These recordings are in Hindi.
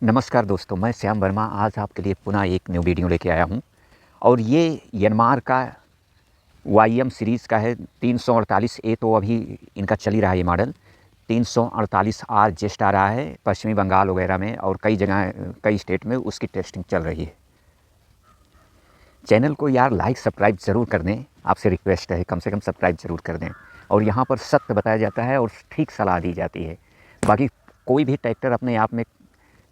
नमस्कार दोस्तों, मैं श्याम वर्मा आज आपके लिए पुनः एक न्यू वीडियो लेके आया हूँ। और ये यनमार का YM सीरीज़ का है 348 ए। तो अभी इनका चल ही रहा है ये मॉडल। 348 आर जस्ट आ रहा है पश्चिमी बंगाल वगैरह में, और कई जगह कई स्टेट में उसकी टेस्टिंग चल रही है। चैनल को यार लाइक सब्सक्राइब ज़रूर कर दें, आपसे रिक्वेस्ट है, कम से कम सब्सक्राइब ज़रूर कर दें। और यहाँ पर सत्य बताया जाता है और ठीक सलाह दी जाती है। बाकी कोई भी ट्रैक्टर अपने आप में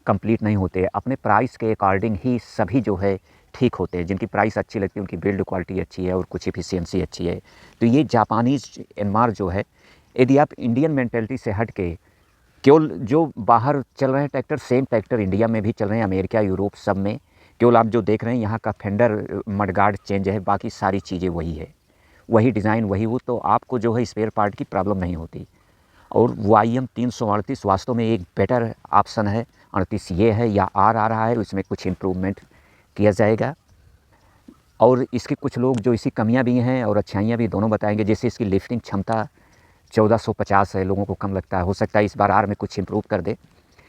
कंप्लीट नहीं होते, अपने प्राइस के अकॉर्डिंग ही सभी जो है ठीक होते हैं। जिनकी प्राइस अच्छी लगती है उनकी बिल्ड क्वालिटी अच्छी है और कुछ एफिशिएंसी अच्छी है। तो ये जापानीज़ एनमार जो है, यदि आप इंडियन मेंटेलिटी से हट के केवल जो बाहर चल रहे हैं ट्रैक्टर, सेम ट्रैक्टर इंडिया में भी चल रहे हैं, अमेरिका यूरोप सब में। केवल आप जो देख रहे हैं यहाँ का फेंडर मडगार्ड चेंज है, बाकी सारी चीज़ें वही है, वही डिज़ाइन वही वो। तो आपको जो है स्पेयर पार्ट की प्रॉब्लम नहीं होती। और YM 338 वास्तव में एक बेटर ऑप्शन है। 38 ये है या आर आ रहा है, उसमें कुछ इम्प्रूवमेंट किया जाएगा। और इसके कुछ लोग जो इसकी कमियां भी हैं और अच्छाइयां भी दोनों बताएंगे। जैसे इसकी लिफ्टिंग क्षमता 1450 है, लोगों को कम लगता है, हो सकता है इस बार आर में कुछ इम्प्रूव कर दे,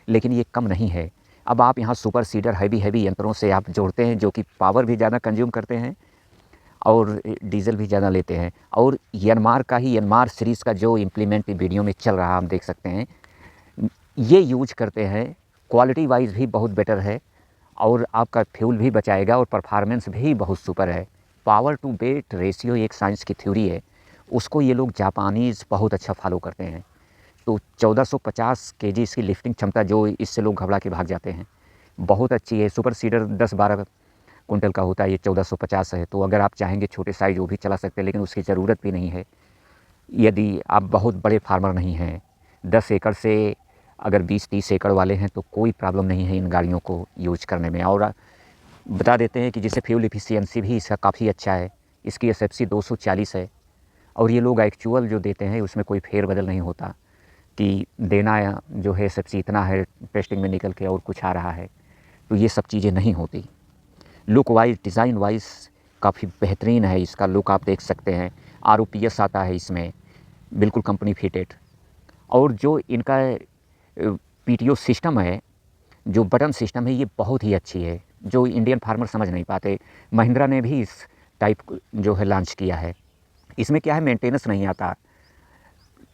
लेकिन ये कम नहीं है। अब आप यहाँ सुपर सीडर हैवी यंत्रों से आप जोड़ते हैं जो कि पावर भी ज़्यादा कंज्यूम करते हैं और डीजल भी ज़्यादा लेते हैं। और यनमार का ही यनमार सीरीज़ का जो इम्प्लीमेंट वीडियो में चल रहा है, आप देख सकते हैं, ये यूज करते हैं। क्वालिटी वाइज भी बहुत बेटर है और आपका फ्यूल भी बचाएगा और परफॉर्मेंस भी बहुत सुपर है। पावर टू वेट रेशियो एक साइंस की थ्योरी है, उसको ये लोग जापानीज़ बहुत अच्छा फॉलो करते हैं। तो 1450 केजी इसकी लिफ्टिंग क्षमता, जो इससे लोग घबरा के भाग जाते हैं, बहुत अच्छी है। सुपर सीडर 10-12 कुंटल का होता है, ये 1450 है। तो अगर आप चाहेंगे छोटे साइज़ वो भी चला सकते हैं, लेकिन उसकी ज़रूरत भी नहीं है यदि आप बहुत बड़े फार्मर नहीं हैं। 10 एकड़ से अगर 20-30 एकड़ वाले हैं तो कोई प्रॉब्लम नहीं है इन गाड़ियों को यूज करने में। और बता देते हैं कि जैसे फ्यूल एफिशिएंसी भी इसका काफ़ी अच्छा है। इसकी SFC 240 है और ये लोग एक्चुअल जो देते हैं उसमें कोई फेरबदल नहीं होता कि देना जो है SFC इतना है, टेस्टिंग में निकल के और कुछ आ रहा है। तो ये सब चीज़ें नहीं होती। लुक वाइज, डिज़ाइन वाइज काफ़ी बेहतरीन है इसका लुक, आप देख सकते हैं। ROPS आता है इसमें, बिल्कुल कंपनी फिटेड। और जो इनका PTO सिस्टम है, जो बटन सिस्टम है, ये बहुत ही अच्छी है, जो इंडियन फार्मर समझ नहीं पाते। महिंद्रा ने भी इस टाइप जो है लॉन्च किया है। इसमें क्या है, मेंटेनेंस नहीं आता।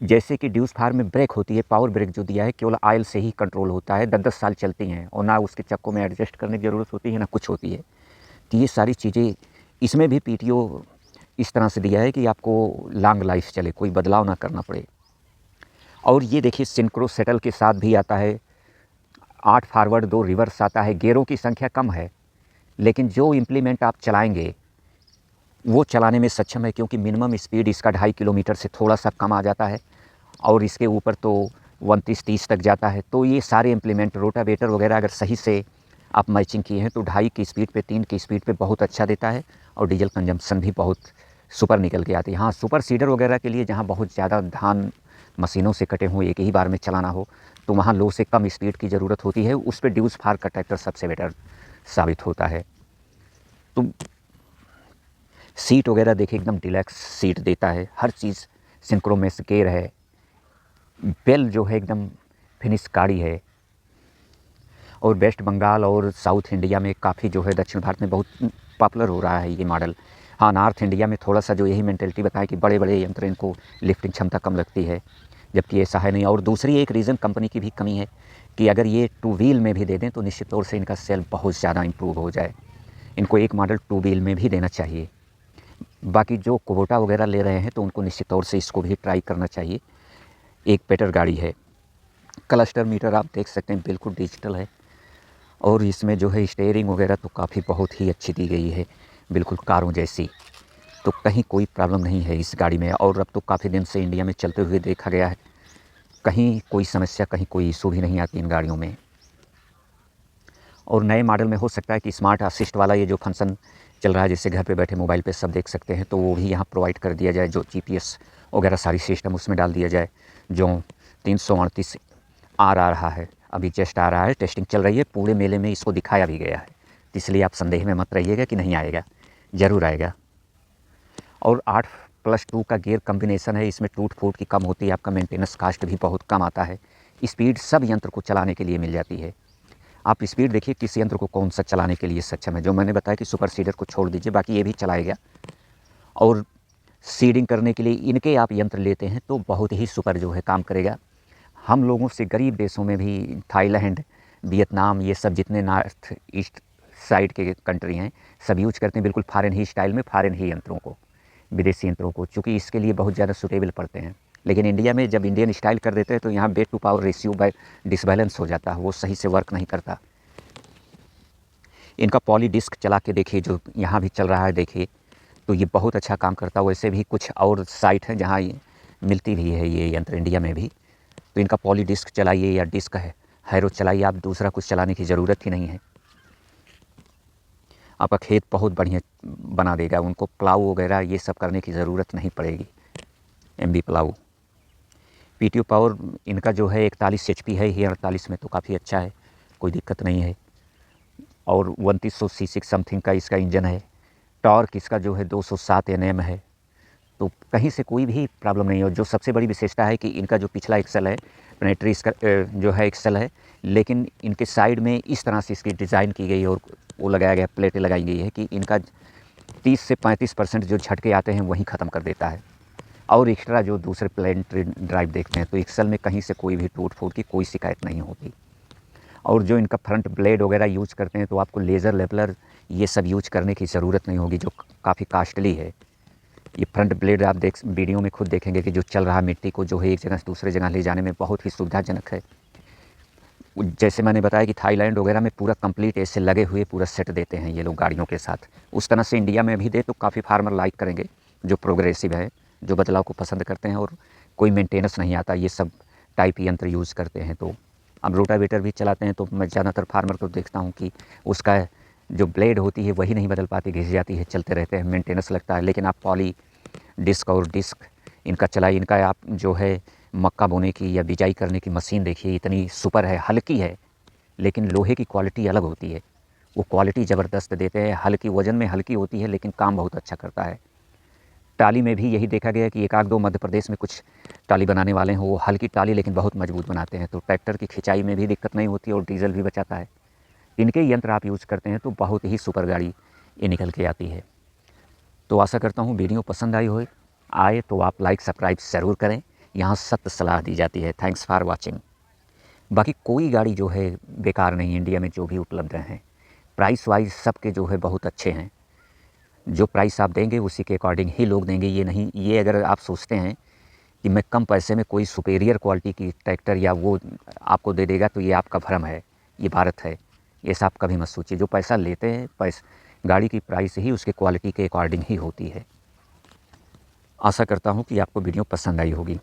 जैसे कि ड्यूस फार्म में ब्रेक होती है, पावर ब्रेक जो दिया है केवल ऑयल से ही कंट्रोल होता है, 10-10 साल चलती हैं और ना उसके चक्कों में एडजस्ट करने की ज़रूरत होती है ना कुछ होती है। तो ये सारी चीज़ें इसमें भी PTO इस तरह से दिया है कि आपको लॉन्ग लाइफ चले, कोई बदलाव ना करना पड़े। और ये देखिए सिंक्रो सेटल के साथ भी आता है। 8 फॉरवर्ड 2 रिवर्स आता है। गियरों की संख्या कम है, लेकिन जो इम्प्लीमेंट आप चलाएंगे वो चलाने में सक्षम है, क्योंकि मिनिमम स्पीड इसका 2.5 किलोमीटर से थोड़ा सा कम आ जाता है और इसके ऊपर तो 29-30 तक जाता है। तो ये सारे इम्प्लीमेंट, रोटावेटर वगैरह अगर सही से आप मैचिंग किए हैं तो 2.5 की स्पीड पे, 3 की स्पीड पे बहुत अच्छा देता है और डीजल कंजम्पशन भी बहुत सुपर निकल के आती है। हाँ, सुपर सीडर वगैरह के लिए जहाँ बहुत ज़्यादा धान मशीनों से कटे हों, एक ही बार में चलाना हो, तो वहाँ लो से कम स्पीड की ज़रूरत होती है। उस पर ड्यूस फार का ट्रैक्टर सबसे बेटर साबित होता है। तो सीट वगैरह देखिए, एकदम डिलैक्स सीट देता है, हर चीज़ सिंक्रोमेस गेयर है, बेल जो है एकदम फिनिश गाड़ी है। और वेस्ट बंगाल और साउथ इंडिया में काफ़ी जो है, दक्षिण भारत में बहुत पॉपुलर हो रहा है ये मॉडल। हाँ, नॉर्थ इंडिया में थोड़ा सा जो यही मेंटेलिटी बताएं कि बड़े बड़े यंत्र, इनको लिफ्टिंग क्षमता कम लगती है, जबकि ऐसा है नहीं। और दूसरी एक रीज़न कंपनी की भी कमी है कि अगर ये 2 व्हील में भी दे दें तो निश्चित तौर से इनका सेल बहुत ज़्यादा इम्प्रूव हो जाए। इनको एक मॉडल 2 व्हील में भी देना चाहिए। बाकी जो कोबोटा वगैरह ले रहे हैं तो उनको निश्चित तौर से इसको भी ट्राई करना चाहिए। एक बेटर गाड़ी है। क्लस्टर मीटर आप देख सकते हैं, बिल्कुल डिजिटल है। और इसमें जो है स्टीयरिंग वगैरह तो काफ़ी बहुत ही अच्छी दी गई है, बिल्कुल कारों जैसी। तो कहीं कोई प्रॉब्लम नहीं है इस गाड़ी में। और अब तो काफ़ी दिन से इंडिया में चलते हुए देखा गया है, कहीं कोई समस्या, कहीं कोई इशू भी नहीं आती इन गाड़ियों में। और नए मॉडल में हो सकता है कि स्मार्ट असिस्ट वाला ये जो फंक्शन चल रहा है, जिससे घर पे बैठे मोबाइल पे सब देख सकते हैं, तो वो भी यहाँ प्रोवाइड कर दिया जाए। जो GPS वगैरह सारी सिस्टम उसमें डाल दिया जाए। जो 338 आर आ रहा है, अभी जस्ट आ रहा है, टेस्टिंग चल रही है, पूरे मेले में इसको दिखाया भी गया है। तो इसलिए आप संदेह में मत रहिएगा कि नहीं आएगा, ज़रूर आएगा। और 8+2 का गियर कम्बिनेशन है, इसमें टूट फूट की कम होती है, आपका मेंटेनेंस कास्ट भी बहुत कम आता है। स्पीड सब यंत्र को चलाने के लिए मिल जाती है। आप स्पीड देखिए किस यंत्र को कौन सा चलाने के लिए सक्षम है। जो मैंने बताया कि सुपर सीडर को छोड़ दीजिए, बाकी ये भी चलाएगा। और सीडिंग करने के लिए इनके आप यंत्र लेते हैं तो बहुत ही सुपर जो है काम करेगा। हम लोगों से गरीब देशों में भी, थाईलैंड, वियतनाम, ये सब जितने नॉर्थ ईस्ट साइड के कंट्री हैं, सब यूज करते हैं बिल्कुल फॉरेन ही स्टाइल में, फॉरेन ही यंत्रों को, विदेशी यंत्रों को, चूँकि इसके लिए बहुत ज़्यादा सूटेबल पड़ते हैं। लेकिन इंडिया में जब इंडियन स्टाइल कर देते हैं तो यहाँ weight to power ratio disbalance हो जाता है, वो सही से वर्क नहीं करता। इनका पॉली डिस्क चला के देखिए, जो यहाँ भी चल रहा है देखिए, तो ये बहुत अच्छा काम करता है। वैसे भी कुछ और साइट हैं जहाँ मिलती भी है ये यंत्र इंडिया में भी। तो इनका पॉली डिस्क चलाइए या डिस्क है हैरो चलाइए, आप दूसरा कुछ चलाने की ज़रूरत ही नहीं है। आपका खेत बहुत बढ़िया बना देगा, उनको प्लाऊ वगैरह ये सब करने की ज़रूरत नहीं पड़ेगी। MB plough. PTO पावर इनका जो है 41 HP है ही, 48 में तो काफ़ी अच्छा है, कोई दिक्कत नहीं है। और 2900 cc समथिंग का इसका इंजन है। टॉर्क इसका जो है 207 Nm है, तो कहीं से कोई भी प्रॉब्लम नहीं है। और जो सबसे बड़ी विशेषता है कि इनका जो पिछला एक्सल है, प्लेनेटरी इसका जो है एक्सल है, लेकिन इनके साइड में इस तरह से इसकी डिज़ाइन की गई है और वो लगाया गया, प्लेटें लगाई गई है कि इनका 30 से 35% जो झटके आते हैं वहीं ख़त्म कर देता है। और एक्स्ट्रा जो दूसरे प्लेनेटरी ड्राइव देखते हैं तो एक्सल में कहीं से कोई भी टूट फूट की कोई शिकायत नहीं होती। और जो इनका फ्रंट ब्लेड वगैरह यूज करते हैं तो आपको लेज़र लेवलर ये सब यूज करने की ज़रूरत नहीं होगी, जो काफ़ी कास्टली है। ये फ्रंट ब्लेड आप वीडियो में खुद देखेंगे कि जो चल रहा मिट्टी को जो है एक जगह से दूसरे जगह ले जाने में बहुत ही सुविधाजनक है। जैसे मैंने बताया कि थाईलैंड वगैरह में पूरा कंप्लीट ऐसे लगे हुए पूरा सेट देते हैं ये लोग गाड़ियों के साथ, उस तरह से इंडिया में भी दे तो काफ़ी फार्मर लाइक करेंगे, जो प्रोग्रेसिव है, जो बदलाव को पसंद करते हैं और कोई मेंटेनेंस नहीं आता, ये सब टाइप यंत्र यूज़ करते हैं। तो अब रोटावेटर भी चलाते हैं तो मैं ज़्यादातर फार्मर को देखता हूँ कि उसका जो ब्लेड होती है वही नहीं बदल पाती, घिस जाती है, चलते रहते हैं, मेंटेनेंस लगता है। लेकिन आप पॉली डिस्क और डिस्क इनका चलाइए, इनका आप जो है मक्का बोने की या बिजाई करने की मशीन देखिए, इतनी सुपर है, हल्की है, लेकिन लोहे की क्वालिटी अलग होती है, वो क्वालिटी ज़बरदस्त देते हैं। हल्की वज़न में हल्की होती है लेकिन काम बहुत अच्छा करता है। टाली में भी यही देखा गया कि एक आध दो मध्य प्रदेश में कुछ टाली बनाने वाले हैं, वो हल्की टाली लेकिन बहुत मजबूत बनाते हैं, तो ट्रैक्टर की खिंचाई में भी दिक्कत नहीं होती और डीजल भी बचाता है। इनके यंत्र आप यूज़ करते हैं तो बहुत ही सुपर गाड़ी ये निकल के आती है। तो आशा करता हूँ वीडियो पसंद आए तो आप लाइक सब्सक्राइब ज़रूर करें, यहाँ सख्त सलाह दी जाती है। Thanks for watching. बाकी कोई गाड़ी जो है बेकार नहीं, इंडिया में जो भी उपलब्ध हैं प्राइस वाइज सबके जो है बहुत अच्छे हैं। जो प्राइस आप देंगे उसी के अकॉर्डिंग ही लोग देंगे, ये नहीं, ये अगर आप सोचते हैं कि मैं कम पैसे में कोई सुपेरियर क्वालिटी की ट्रैक्टर या वो आपको दे देगा तो ये आपका भ्रम है, ये भारत है, ये सब कभी मत सोचिए। जो पैसा लेते हैं गाड़ी की प्राइस ही उसके क्वालिटी के अकॉर्डिंग ही होती है। आशा करता हूँ कि आपको वीडियो पसंद आई होगी।